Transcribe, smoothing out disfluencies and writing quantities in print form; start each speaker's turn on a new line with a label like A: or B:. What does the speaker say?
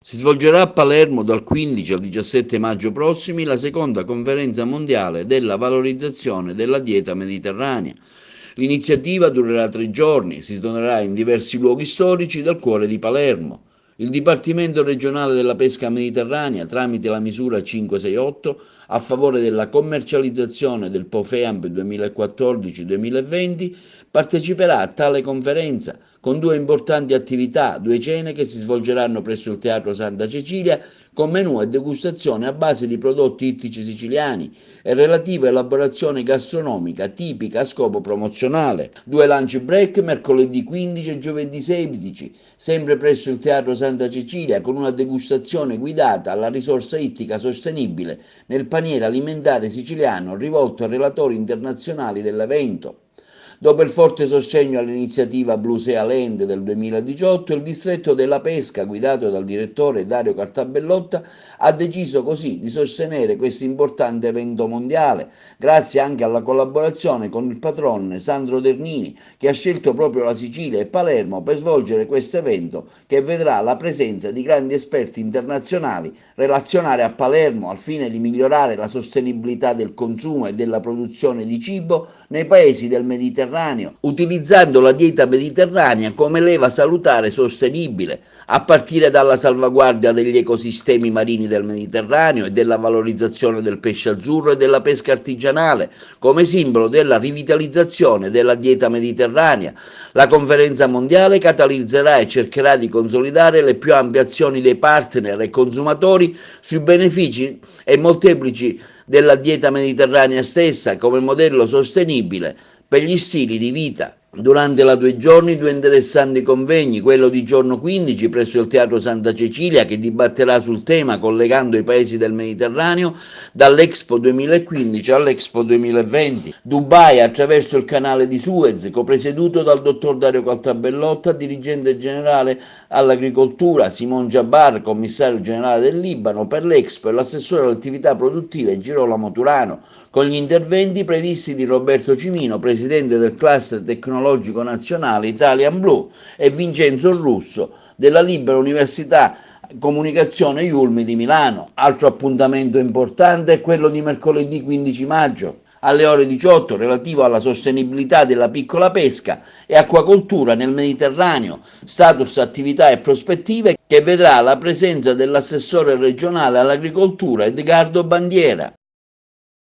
A: Si svolgerà a Palermo dal 15 al 17 maggio prossimi la seconda conferenza mondiale della valorizzazione della dieta mediterranea. L'iniziativa durerà 3 giorni, si tornerà in diversi luoghi storici del cuore di Palermo. Il Dipartimento regionale della pesca mediterranea, tramite la misura 568, a favore della commercializzazione del POFEAMP 2014-2020, parteciperà a tale conferenza con due importanti attività, due cene che si svolgeranno presso il Teatro Santa Cecilia con menù e degustazione a base di prodotti ittici siciliani e relativa elaborazione gastronomica tipica a scopo promozionale. Due lunch break mercoledì 15 e giovedì 16, sempre presso il Teatro Santa Cecilia, con una degustazione guidata alla risorsa ittica sostenibile nel paniere alimentare siciliano rivolto a relatori internazionali dell'evento. Dopo il forte sostegno all'iniziativa Blue Sea Land del 2018, il distretto della pesca, guidato dal direttore Dario Cartabellotta, ha deciso così di sostenere questo importante evento mondiale, grazie anche alla collaborazione con il patron Sandro Ternini, che ha scelto proprio la Sicilia e Palermo per svolgere questo evento, che vedrà la presenza di grandi esperti internazionali relazionare a Palermo al fine di migliorare la sostenibilità del consumo e della produzione di cibo nei paesi del Mediterraneo, utilizzando la dieta mediterranea come leva salutare sostenibile, a partire dalla salvaguardia degli ecosistemi marini del Mediterraneo e della valorizzazione del pesce azzurro e della pesca artigianale, come simbolo della rivitalizzazione della dieta mediterranea. La conferenza mondiale catalizzerà e cercherà di consolidare le più ampie azioni dei partner e consumatori sui benefici e molteplici della dieta mediterranea stessa come modello sostenibile per gli stili di vita. Durante la 2 giorni due interessanti convegni, quello di giorno 15 presso il Teatro Santa Cecilia, che dibatterà sul tema collegando i paesi del Mediterraneo dall'Expo 2015 all'Expo 2020. Dubai attraverso il canale di Suez, copresieduto dal dottor Dario Cartabellotta, dirigente generale all'agricoltura, Simon Jabbar, commissario generale del Libano per l'Expo, e l'assessore alle attività produttive Girolamo Turano, con gli interventi previsti di Roberto Cimino, presidente del cluster tecnologico nazionale Italian Blue, e Vincenzo Russo della Libera Università Comunicazione Iulmi di Milano. Altro appuntamento importante è quello di mercoledì 15 maggio alle ore 18, relativo alla sostenibilità della piccola pesca e acquacoltura nel Mediterraneo, status, attività e prospettive, che vedrà la presenza dell'assessore regionale all'agricoltura Edgardo Bandiera.